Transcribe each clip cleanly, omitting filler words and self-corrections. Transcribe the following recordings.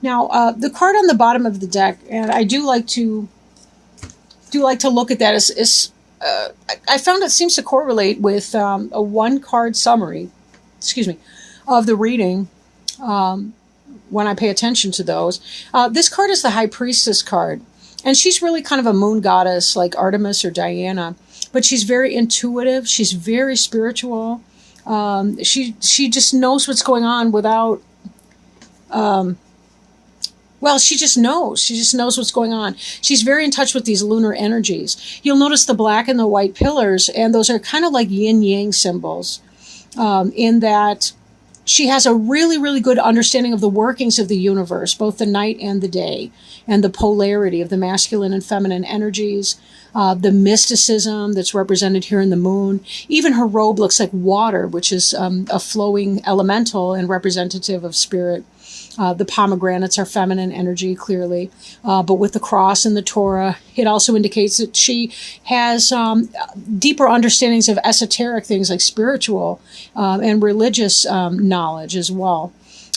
Now, the card on the bottom of the deck, and I do like to look at that, is I found it seems to correlate with a one card summary, excuse me, of the reading. When I pay attention to those, this card is the High Priestess card, and she's really kind of a moon goddess like Artemis or Diana, but she's very intuitive. She's very spiritual. She just knows what's going on without. Well, she just knows. She just knows what's going on. She's very in touch with these lunar energies. You'll notice the black and the white pillars, and those are kind of like yin-yang symbols, in that she has a really, really good understanding of the workings of the universe, both the night and the day, and the polarity of the masculine and feminine energies, the mysticism that's represented here in the moon. Even her robe looks like water, which is a flowing elemental and representative of spirit. The pomegranates are feminine energy, clearly. But with the cross and the Torah, it also indicates that she has deeper understandings of esoteric things like spiritual and religious knowledge as well.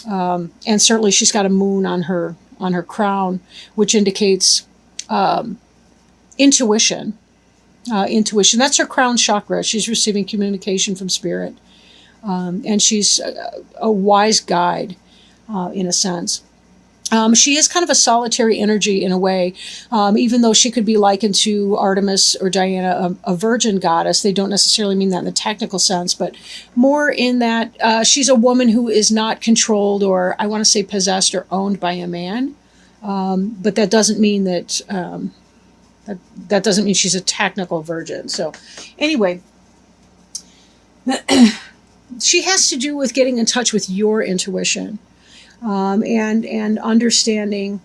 And certainly she's got a moon on her crown, which indicates intuition. Intuition. That's her crown chakra. She's receiving communication from spirit. And she's a wise guide. In a sense. She is kind of a solitary energy in a way, even though she could be likened to Artemis or Diana, a virgin goddess. They don't necessarily mean that in the technical sense, but more in that she's a woman who is not controlled or, I want to say, possessed or owned by a man. But that doesn't mean that that doesn't mean she's a technical virgin. So anyway, she has to do with getting in touch with your intuition. And understanding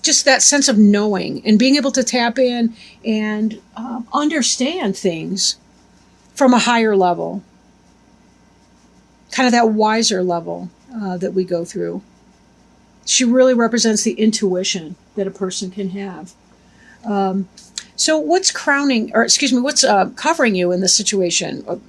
just that sense of knowing and being able to tap in and understand things from a higher level, kind of that wiser level that we go through. She really represents the intuition that a person can have. So what's what's covering you in this situation?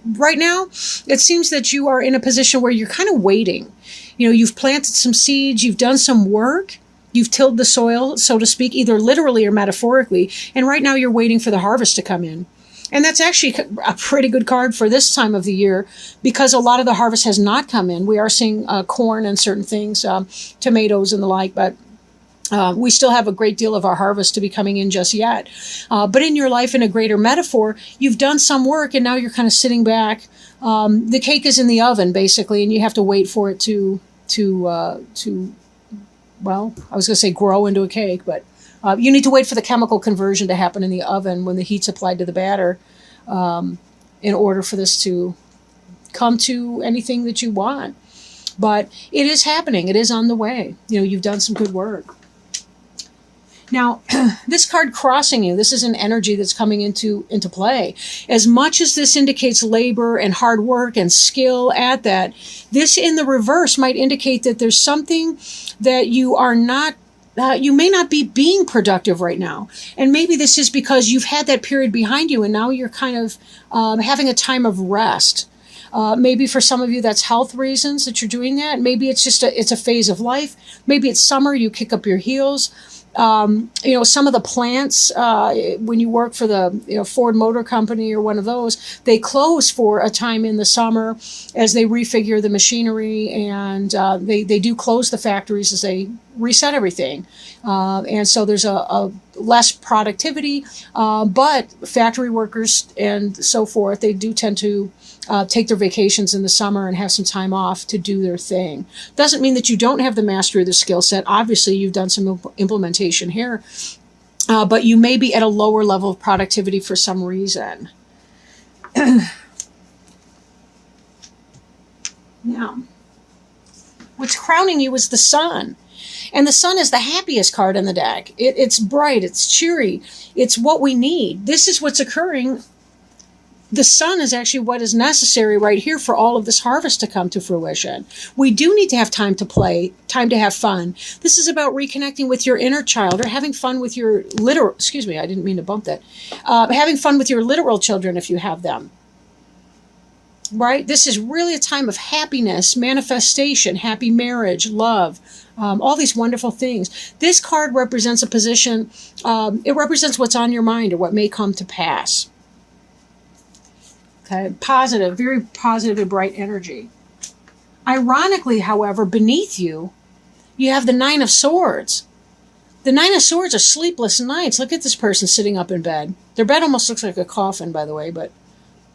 Right now, it seems that you are in a position where you're kind of waiting. You know, you've planted some seeds, you've done some work, you've tilled the soil, so to speak, either literally or metaphorically, and right now you're waiting for the harvest to come in. And that's actually a pretty good card for this time of the year because a lot of the harvest has not come in. We are seeing corn and certain things, tomatoes and the like, but we still have a great deal of our harvest to be coming in just yet. But in your life, in a greater metaphor, you've done some work and now you're kind of sitting back. The cake is in the oven, basically, and you have to wait for it to well, I was going to say grow into a cake, but you need to wait for the chemical conversion to happen in the oven when the heat's applied to the batter in order for this to come to anything that you want. But it is happening. It is on the way. You know, you've done some good work. Now, this card crossing you, this is an energy that's coming into play. As much as this indicates labor and hard work and skill at that, this in the reverse might indicate that there's something that you are not, you may not be being productive right now. And maybe this is because you've had that period behind you and now you're kind of having a time of rest. Maybe for some of you that's health reasons that you're doing that. Maybe it's just it's a phase of life. Maybe it's summer, you kick up your heels. You know, some of the plants, when you work for the Ford Motor Company or one of those, they close for a time in the summer as they refigure the machinery, and they do close the factories as they reset everything. And so there's a less productivity, but factory workers and so forth, they do tend to take their vacations in the summer and have some time off to do their thing. Doesn't mean that you don't have the mastery of the skill set. Obviously, you've done some implementation here, but you may be at a lower level of productivity for some reason. Now, what's crowning you is the sun. And the sun is the happiest card in the deck. It's bright, it's cheery, it's what we need. This is what's occurring. The sun is actually what is necessary right here for all of this harvest to come to fruition. We do need to have time to play, time to have fun. This is about reconnecting with your inner child or having fun with your literal, excuse me, I didn't mean to bump that. Having fun with your literal children if you have them. right? This is really a time of happiness, manifestation, happy marriage, love, all these wonderful things. This card represents a position, it represents what's on your mind or what may come to pass. Okay, positive, very positive and bright energy. Ironically, however, beneath you, you have the Nine of Swords. The Nine of Swords are sleepless nights. Look at this person sitting up in bed. Their bed almost looks like a coffin, by the way, but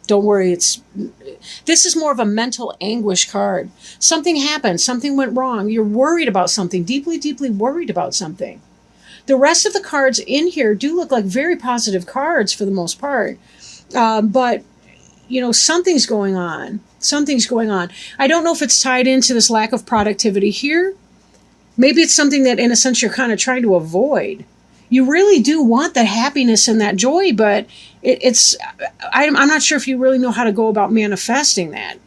don't worry. This is more of a mental anguish card. Something happened. Something went wrong. You're worried about something, deeply, deeply worried about something. The rest of the cards in here do look like very positive cards for the most part. But, you know, something's going on. Something's going on. I don't know if it's tied into this lack of productivity here. Maybe it's something that, in a sense, you're kind of trying to avoid. You really do want that happiness and that joy, but I'm not sure if you really know how to go about manifesting that.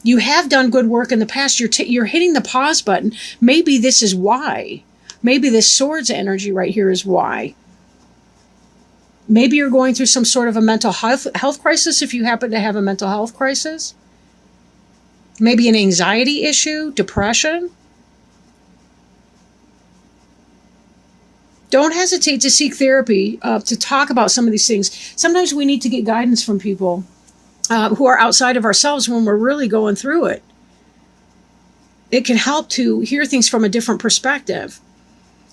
You have done good work in the past. You're hitting the pause button. Maybe this is why. Maybe this Swords energy right here is why. Maybe you're going through some sort of a mental health crisis if you happen to have a mental health crisis. Maybe an anxiety issue, depression. Don't hesitate to seek therapy, to talk about some of these things. Sometimes we need to get guidance from people who are outside of ourselves when we're really going through it. It can help to hear things from a different perspective,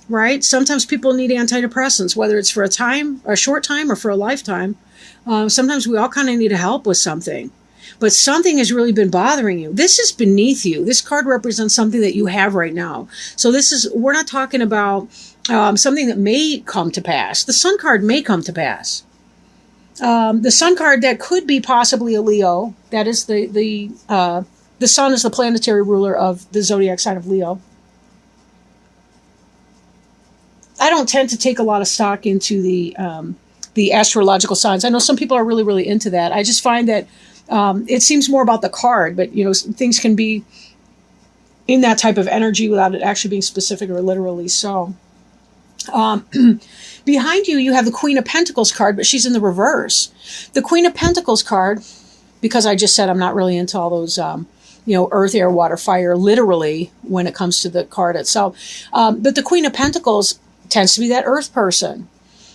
right? Sometimes people need antidepressants, whether it's for a short time, or for a lifetime. Sometimes we all kind of need help with something. But something has really been bothering you. This is beneath you. This card represents something that you have right now. So we're not talking about something that may come to pass. The Sun card may come to pass. The Sun card, that could be possibly a Leo. That is the Sun is the planetary ruler of the zodiac sign of Leo. I don't tend to take a lot of stock into the astrological signs. I know some people are really, really into that. I just find that it seems more about the card, but you know, things can be in that type of energy without it actually being specific or literally so. Behind you, you have the Queen of Pentacles card, but she's in the reverse. The Queen of Pentacles card, because I just said I'm not really into all those, earth, air, water, fire, literally, when it comes to the card itself. But the Queen of Pentacles tends to be that earth person.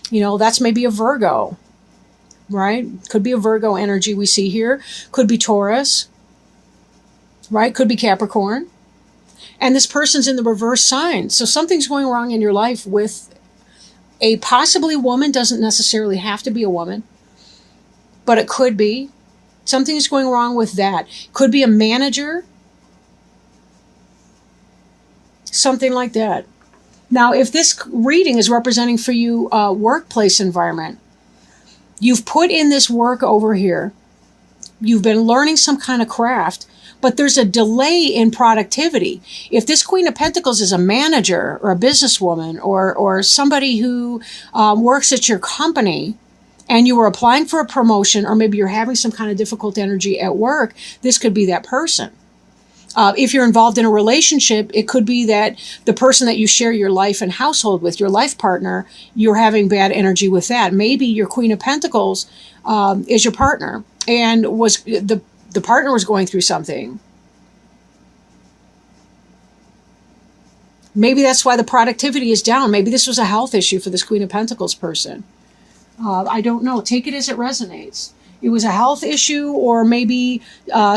You know, that's maybe a Virgo, right? Could be a Virgo energy we see here. Could be Taurus, right? Could be Capricorn. And this person's in the reverse sign. So something's going wrong in your life with a possibly woman. Doesn't necessarily have to be a woman, but it could be. Something's going wrong with that. Could be a manager. Something like that. Now, if this reading is representing for you a workplace environment, you've put in this work over here. You've been learning some kind of craft, but there's a delay in productivity. If this Queen of Pentacles is a manager or a businesswoman or somebody who works at your company and you were applying for a promotion, or maybe you're having some kind of difficult energy at work, this could be that person. If you're involved in a relationship, it could be that the person that you share your life and household with, your life partner, you're having bad energy with that. Maybe your Queen of Pentacles is your partner, and the partner was going through something. Maybe that's why the productivity is down. Maybe this was a health issue for this Queen of Pentacles person. I don't know. Take it as it resonates. It was a health issue, or maybe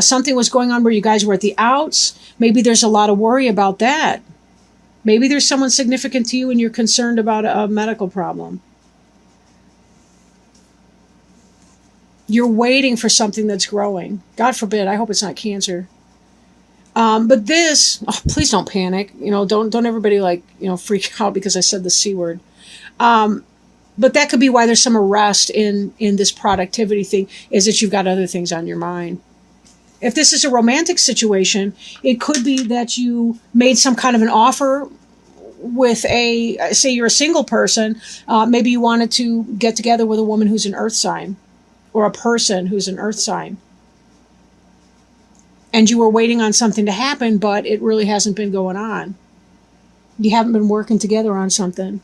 something was going on where you guys were at the outs. Maybe there's a lot of worry about that. Maybe there's someone significant to you and you're concerned about a medical problem. You're waiting for something that's growing. God forbid, I hope it's not cancer. But this, please don't panic. Don't everybody freak out because I said the C word. But that could be why there's some arrest in this productivity thing, is that you've got other things on your mind. If this is a romantic situation, it could be that you made some kind of an offer with say you're a single person. Maybe you wanted to get together with a woman who's an earth sign, or a person who's an earth sign. And you were waiting on something to happen, but it really hasn't been going on. You haven't been working together on something.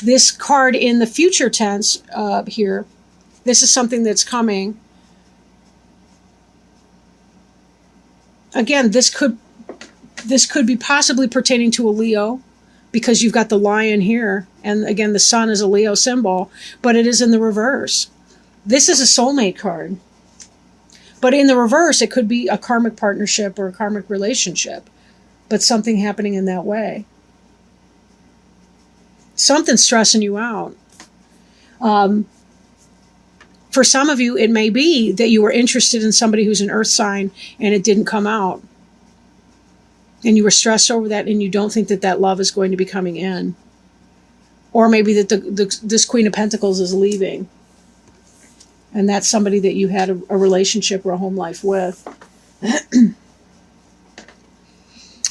This card in the future tense here, this is something that's coming. Again, this could be possibly pertaining to a Leo, because you've got the lion here, and again, the sun is a Leo symbol, but it is in the reverse. This is a soulmate card. But in the reverse, it could be a karmic partnership or a karmic relationship, but something happening in that way. Something's stressing you out. For some of you, it may be that you were interested in somebody who's an earth sign and it didn't come out. And you were stressed over that, and you don't think that that love is going to be coming in. Or maybe that this Queen of Pentacles is leaving. And that's somebody that you had a relationship or a home life with.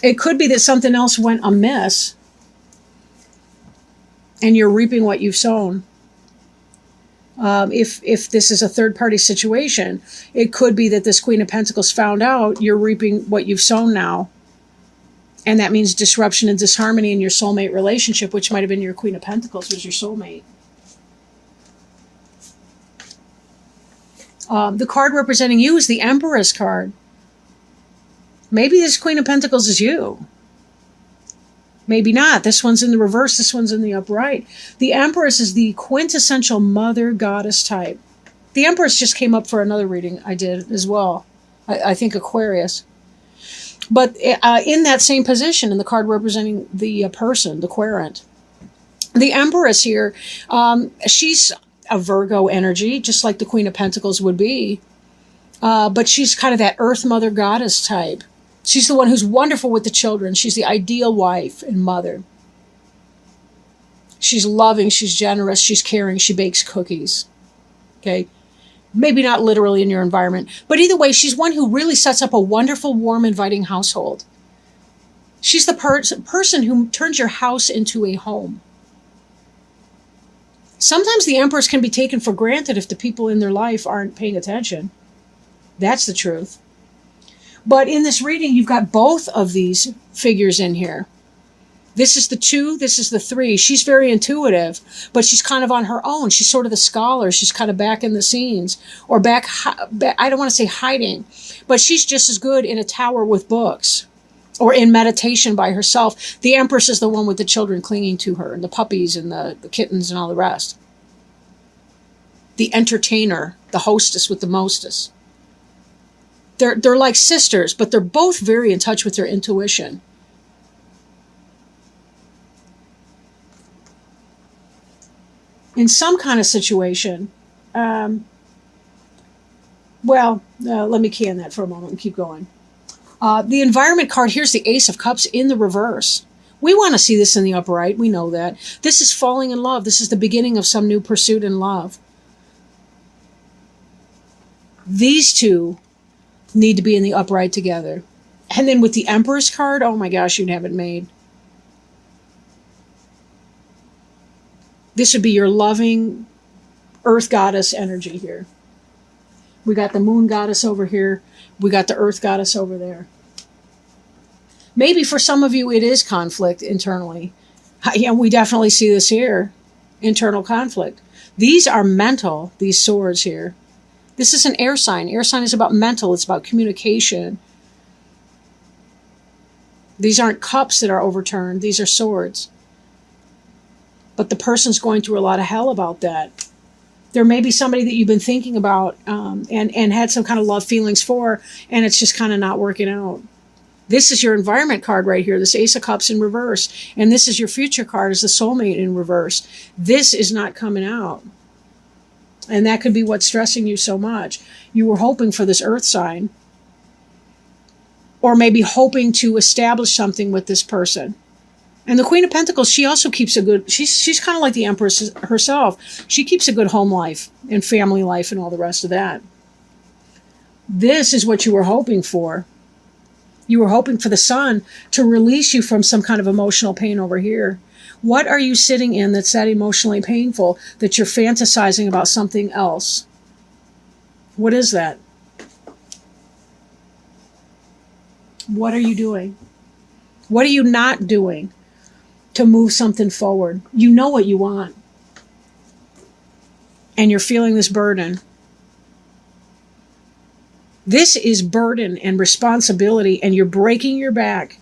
It could be that something else went amiss, and you're reaping what you've sown. If this is a third-party situation, it could be that this Queen of Pentacles found out you're reaping what you've sown now. And that means disruption and disharmony in your soulmate relationship, which might have been your Queen of Pentacles was your soulmate. The card representing you is the Empress card. Maybe this Queen of Pentacles is you. Maybe not. This one's in the reverse. This one's in the upright. The Empress is the quintessential mother goddess type. The Empress just came up for another reading I did as well. I think Aquarius. But in that same position, in the card representing the person, the querent, the Empress here, she's a Virgo energy, just like the Queen of Pentacles would be. But she's kind of that earth mother goddess type. She's the one who's wonderful with the children. She's the ideal wife and mother. She's loving, she's generous, she's caring, she bakes cookies. Okay? Maybe not literally in your environment, but either way, she's one who really sets up a wonderful, warm, inviting household. She's the person who turns your house into a home. Sometimes the Empress can be taken for granted if the people in their life aren't paying attention. That's the truth. But in this reading, you've got both of these figures in here. This is the 2, this is the 3. She's very intuitive, but she's kind of on her own. She's sort of the scholar. She's kind of back in the scenes, or back I don't want to say hiding, but she's just as good in a tower with books or in meditation by herself. The Empress is the one with the children clinging to her, and the puppies and the kittens and all the rest. The entertainer, the hostess with the mostess. They're like sisters, but they're both very in touch with their intuition. In some kind of situation, let me can that for a moment and keep going. The environment card, here's the Ace of Cups in the reverse. We want to see this in the upright. We know that. This is falling in love. This is the beginning of some new pursuit in love. These two need to be in the upright together. And then with the Empress card, oh my gosh, you'd have it made. This would be your loving earth goddess energy here. We got the moon goddess over here. We got the earth goddess over there. Maybe for some of you it is conflict internally. Yeah, we definitely see this here. Internal conflict. These are mental, these swords here. This is an air sign. Air sign is about mental. It's about communication. These aren't cups that are overturned. These are swords. But the person's going through a lot of hell about that. There may be somebody that you've been thinking about and had some kind of love feelings for, and it's just kind of not working out. This is your environment card right here, this Ace of Cups in reverse. And this is your future card, is the soulmate in reverse. This is not coming out. And that could be what's stressing you so much. You were hoping for this earth sign. Or maybe hoping to establish something with this person. And the Queen of Pentacles, she also keeps a good, she's kind of like the Empress herself. She keeps a good home life and family life and all the rest of that. This is what you were hoping for. You were hoping for the sun to release you from some kind of emotional pain over here. What are you sitting in that's that emotionally painful that you're fantasizing about something else? What is that? What are you doing? What are you not doing? to move something forward. You know what you want. And you're feeling this burden. This is burden and responsibility, and you're breaking your back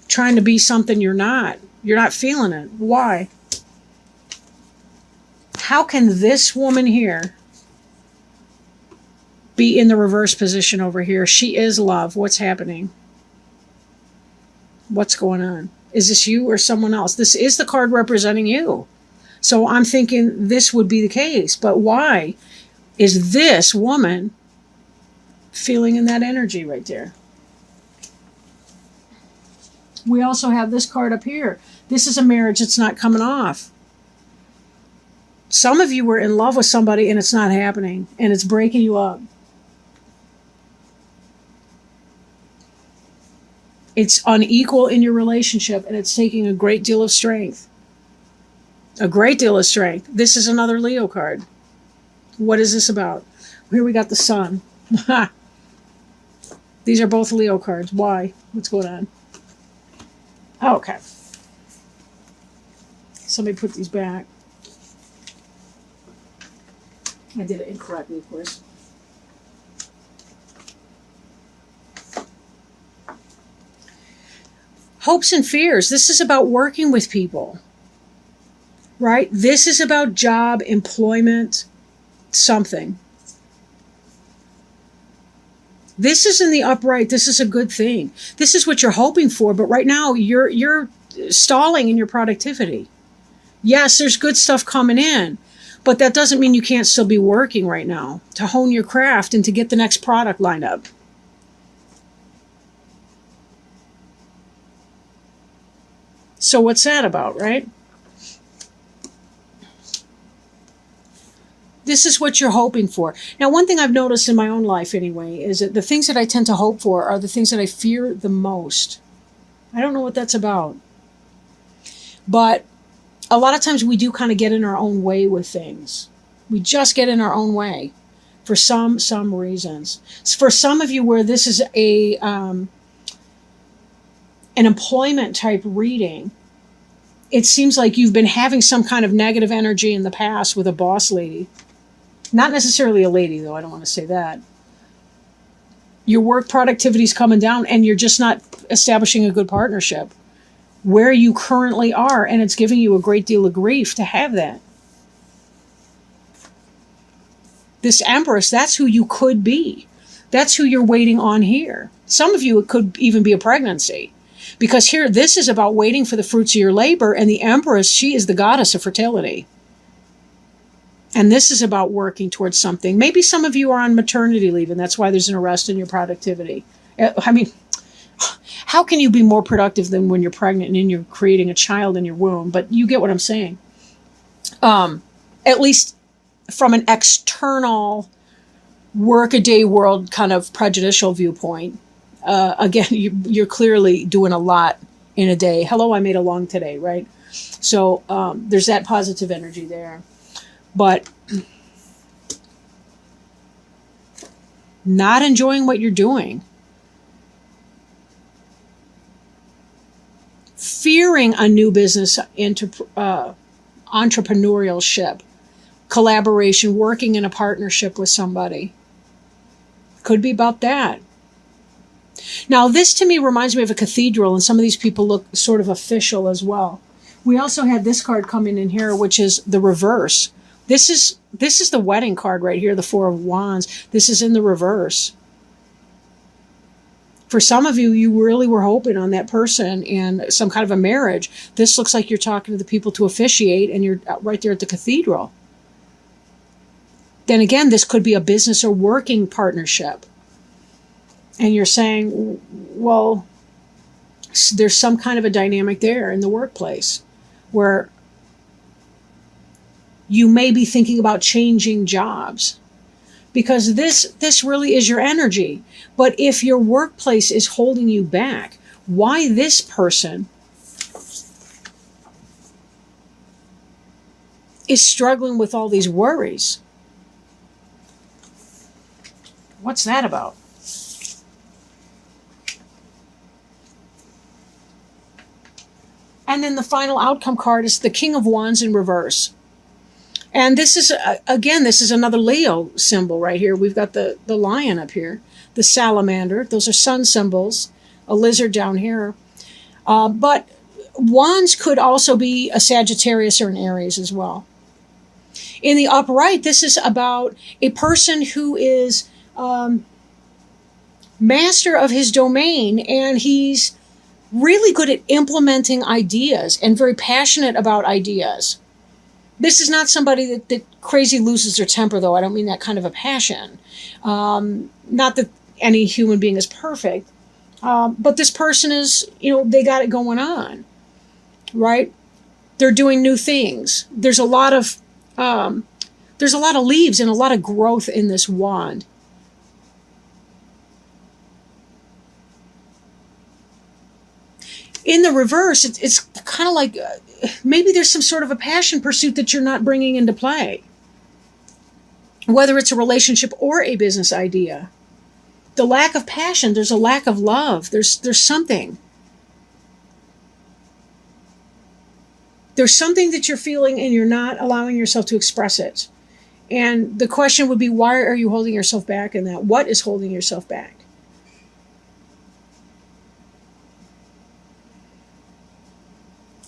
trying to be something you're not. You're not feeling it. Why? How can this woman here be in the reverse position over here? She is love. What's happening? What's going on? Is this you or someone else? This is the card representing you. So I'm thinking this would be the case. But why is this woman feeling in that energy right there? We also have this card up here. This is a marriage that's not coming off. Some of you were in love with somebody and it's not happening, and it's breaking you up. It's unequal in your relationship, and it's taking a great deal of strength. A great deal of strength. This is another Leo card. What is this about? Here we got the Sun. These are both Leo cards. Why? What's going on? Oh, okay. Somebody put these back. I did it incorrectly, of course. Hopes and fears. This is about working with people, right? This is about job, employment, something. This is in the upright. This is a good thing. This is what you're hoping for, but right now you're stalling in your productivity. Yes, there's good stuff coming in, but that doesn't mean you can't still be working right now to hone your craft and to get the next product lined up. So what's that about, right? This is what you're hoping for. Now, one thing I've noticed in my own life anyway is that the things that I tend to hope for are the things that I fear the most. I don't know what that's about. But a lot of times we do kind of get in our own way with things. We just get in our own way for some reasons. For some of you where this is an employment type reading, it seems like you've been having some kind of negative energy in the past with a boss lady. Not necessarily a lady, though. I don't want to say that. Your work productivity is coming down and you're just not establishing a good partnership where you currently are, and it's giving you a great deal of grief to have that. This Empress, that's who you could be. That's who you're waiting on here. Some of you, it could even be a pregnancy. Because here, this is about waiting for the fruits of your labor, and the Empress, she is the goddess of fertility. And this is about working towards something. Maybe some of you are on maternity leave, and that's why there's an arrest in your productivity. I mean, how can you be more productive than when you're pregnant and you're creating a child in your womb? But you get what I'm saying. At least from an external workaday world kind of prejudicial viewpoint. Again, you're clearly doing a lot in a day. Hello, I made a long today, right? So there's that positive energy there. But not enjoying what you're doing. Fearing a new business entrepreneurship, collaboration, working in a partnership with somebody. Could be about that. Now, this to me reminds me of a cathedral, and some of these people look sort of official as well. We also had this card coming in here, which is the reverse. This is the wedding card right here, the Four of Wands. This is in the reverse. For some of you, you really were hoping on that person and some kind of a marriage. This looks like you're talking to the people to officiate, and you're right there at the cathedral. Then again, this could be a business or working partnership. And you're saying, well, there's some kind of a dynamic there in the workplace where you may be thinking about changing jobs, because this really is your energy. But if your workplace is holding you back, why this person is struggling with all these worries? What's that about? And then the final outcome card is the King of Wands in reverse. And this is, again, this is another Leo symbol right here. We've got the lion up here, the salamander. Those are sun symbols, a lizard down here. But Wands could also be a Sagittarius or an Aries as well. In the upright, this is about a person who is master of his domain, and he's really good at implementing ideas and very passionate about ideas. This is not somebody that crazy loses their temper, though. I don't mean that kind of a passion. Not that any human being is perfect, but this person is, they got it going on, right? They're doing new things. There's a lot of leaves and a lot of growth in this wand. In the reverse, it's kind of like maybe there's some sort of a passion pursuit that you're not bringing into play, whether it's a relationship or a business idea. The lack of passion, there's a lack of love. There's something. There's something that you're feeling and you're not allowing yourself to express it. And the question would be, why are you holding yourself back in that? What is holding yourself back?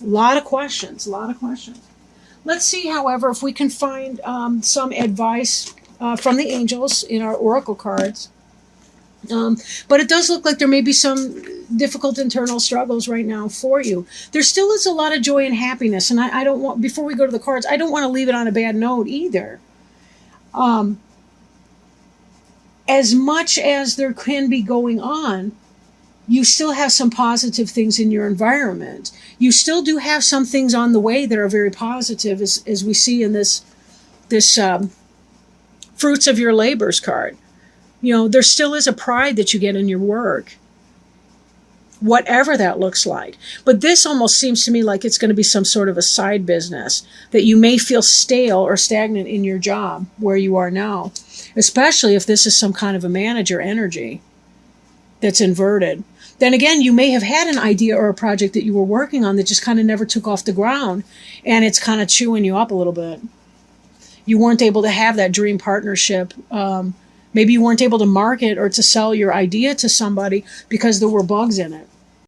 A lot of questions. Let's see, however, if we can find some advice from the angels in our oracle cards. But it does look like there may be some difficult internal struggles right now for you. There still is a lot of joy and happiness, and I don't want, before we go to the cards, I don't want to leave it on a bad note either. As much as there can be going on, you still have some positive things in your environment. You still do have some things on the way that are very positive, as we see in this fruits of your labors card. There still is a pride that you get in your work, whatever that looks like. But this almost seems to me like it's going to be some sort of a side business, that you may feel stale or stagnant in your job where you are now, especially if this is some kind of a manager energy that's inverted. Then again, you may have had an idea or a project that you were working on that just kind of never took off the ground, and it's kind of chewing you up a little bit. You weren't able to have that dream partnership. Maybe you weren't able to market or to sell your idea to somebody because there were bugs in it.